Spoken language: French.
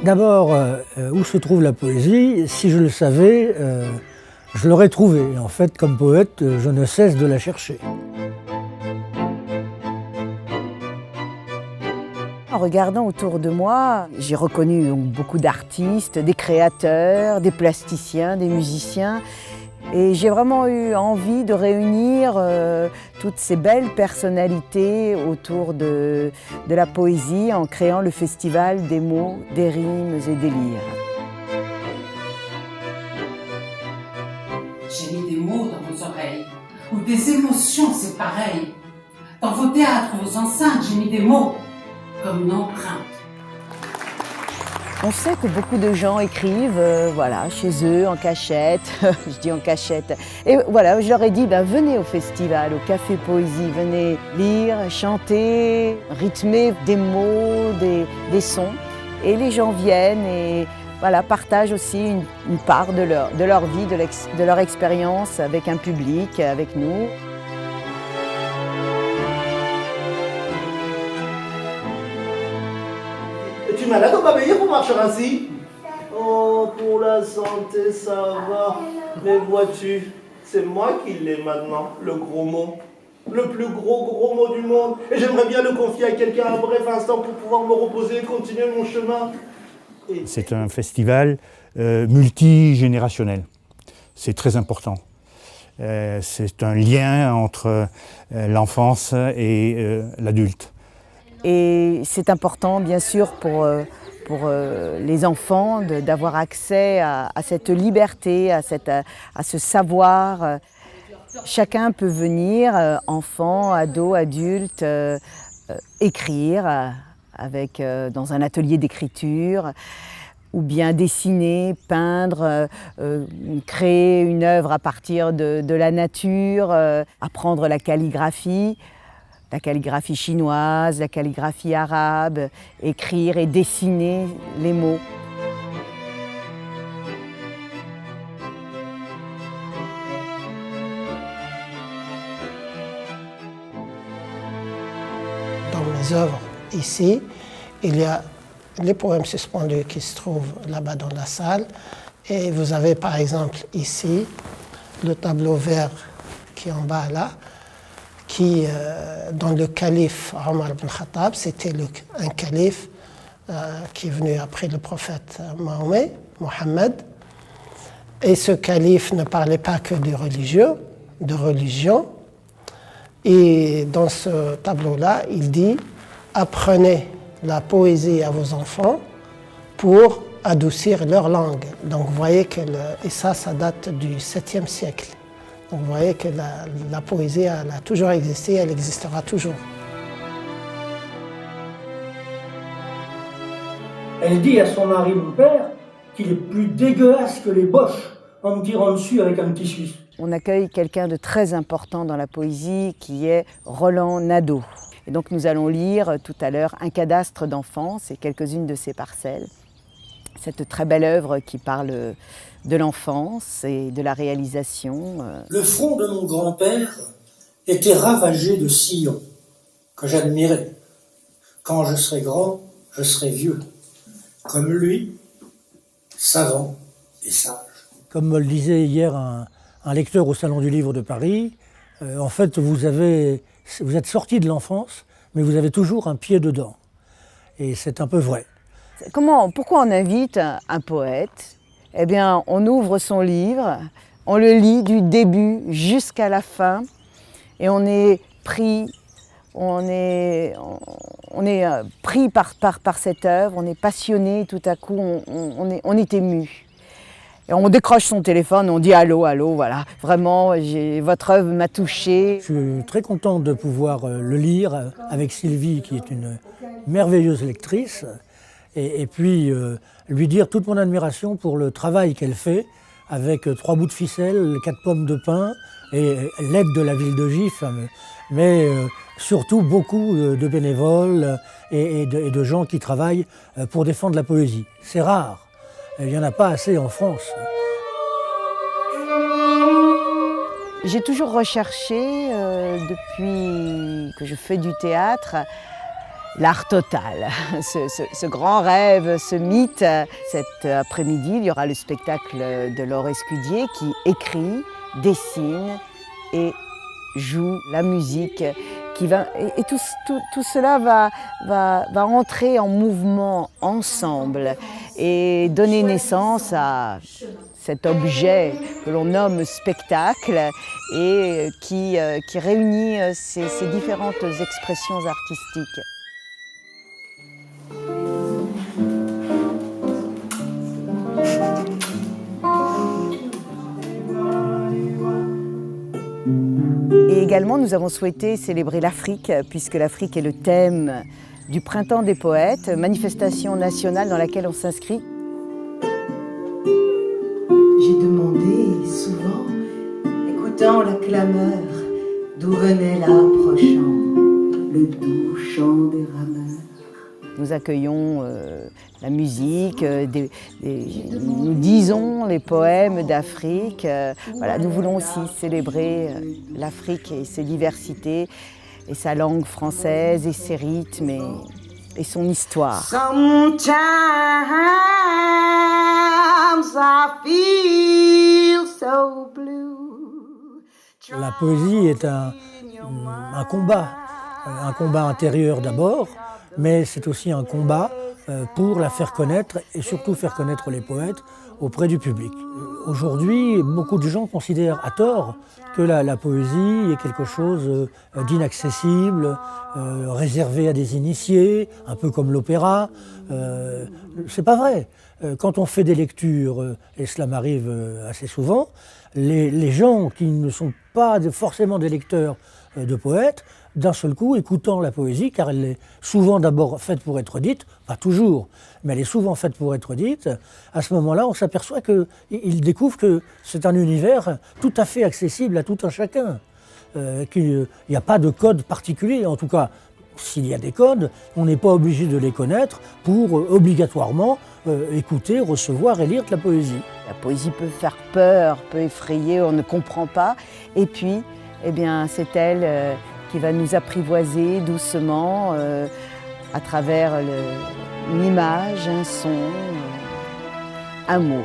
D'abord, où se trouve la poésie? Si je le savais, je l'aurais trouvée. Et en fait, comme poète, je ne cesse de la chercher. En regardant autour de moi, j'ai reconnu beaucoup d'artistes, des créateurs, des plasticiens, des musiciens. Et j'ai vraiment eu envie de réunir toutes ces belles personnalités autour de la poésie en créant le festival des mots, des rimes et des lyres. J'ai mis des mots dans vos oreilles, ou des émotions, c'est pareil. Dans vos théâtres, vos enceintes, j'ai mis des mots comme une empreinte. On sait que beaucoup de gens écrivent voilà, chez eux, en cachette, je dis en cachette. Et voilà, je leur ai dit, venez au festival, au Café Poésie, venez lire, chanter, rythmer des mots, des sons. Et les gens viennent et voilà, partagent aussi une part de leur vie, de leur expérience avec un public, avec nous. Es-tu malade au babeye pour marcher ainsi? Oh, pour la santé, ça va. Mais vois-tu, c'est moi qui l'ai maintenant, le gros mot. Le plus gros mot du monde. Et j'aimerais bien le confier à quelqu'un un bref instant pour pouvoir me reposer et continuer mon chemin. C'est un festival multigénérationnel. C'est très important. C'est un lien entre l'enfance et l'adulte. Et c'est important, bien sûr, pour les enfants d'avoir accès à cette liberté, à ce savoir. Chacun peut venir, enfant, ado, adulte, écrire dans un atelier d'écriture, ou bien dessiner, peindre, créer une œuvre à partir de la nature, apprendre la calligraphie chinoise, la calligraphie arabe, écrire et dessiner les mots. Dans mes œuvres, ici, il y a les poèmes suspendus qui se trouvent là-bas dans la salle. Et vous avez par exemple ici le tableau vert qui est en bas là, qui, dans le calife Omar ibn Khattab, c'était un calife qui est venu après le prophète Mohammed. Et ce calife ne parlait pas que de religion. Et dans ce tableau-là, il dit « Apprenez la poésie à vos enfants pour adoucir leur langue ». Donc vous voyez que, et ça date du 7e siècle. Donc vous voyez que la poésie, elle a toujours existé, elle existera toujours. Elle dit à son mari, mon père, qu'il est plus dégueulasse que les boches en me tirant dessus avec un petit suisse. On accueille quelqu'un de très important dans la poésie qui est Roland Nadeau. Et donc nous allons lire tout à l'heure un cadastre d'enfance et quelques-unes de ses parcelles. Cette très belle œuvre qui parle de l'enfance et de la réalisation. Le front de mon grand-père était ravagé de sillons que j'admirais. Quand je serai grand, je serai vieux. Comme lui, savant et sage. Comme me le disait hier un lecteur au Salon du Livre de Paris, en fait vous êtes sorti de l'enfance, mais vous avez toujours un pied dedans. Et c'est un peu vrai. Pourquoi on invite un poète? Eh bien, on ouvre son livre, on le lit du début jusqu'à la fin, et on est pris par cette œuvre, on est passionné, tout à coup on est ému. Et on décroche son téléphone, on dit allô, voilà, vraiment, votre œuvre m'a touché. Je suis très content de pouvoir le lire avec Sylvie, qui est une merveilleuse lectrice, et puis lui dire toute mon admiration pour le travail qu'elle fait avec 3 bouts de ficelle, 4 pommes de pin et l'aide de la ville de Gif, mais surtout beaucoup de bénévoles et de gens qui travaillent pour défendre la poésie. C'est rare. Il n'y en a pas assez en France. J'ai toujours recherché, depuis que je fais du théâtre, l'art total, ce grand rêve, ce mythe. Cet après-midi, il y aura le spectacle de Laure Escudier qui écrit, dessine et joue la musique. Et tout cela va entrer en mouvement ensemble et donner naissance à cet objet que l'on nomme spectacle et qui réunit ces différentes expressions artistiques. Et également, nous avons souhaité célébrer l'Afrique, puisque l'Afrique est le thème du Printemps des poètes, manifestation nationale dans laquelle on s'inscrit. J'ai demandé souvent, écoutant la clameur, d'où venait l'approchant, le doux chant des rameurs. Nous accueillons la musique, nous disons les poèmes d'Afrique. Voilà, nous voulons aussi célébrer l'Afrique et ses diversités, et sa langue française, et ses rythmes, et son histoire. Sometimes I feel so blue. La poésie est un combat intérieur d'abord, mais c'est aussi un combat pour la faire connaître et surtout faire connaître les poètes auprès du public. Aujourd'hui, beaucoup de gens considèrent à tort que la poésie est quelque chose d'inaccessible, réservé à des initiés, un peu comme l'opéra. C'est pas vrai. Quand on fait des lectures, et cela m'arrive assez souvent, les gens qui ne sont pas forcément des lecteurs de poètes, d'un seul coup, écoutant la poésie, car elle est souvent d'abord faite pour être dite, pas toujours, mais elle est souvent faite pour être dite, à ce moment-là, on s'aperçoit qu'ils découvrent que c'est un univers tout à fait accessible à tout un chacun, qu'il n'y a pas de code particulier, en tout cas, s'il y a des codes, on n'est pas obligé de les connaître pour obligatoirement écouter, recevoir et lire de la poésie. La poésie peut faire peur, peut effrayer, on ne comprend pas, et puis, eh bien, c'est elle qui va nous apprivoiser doucement à travers une image, un son, un mot.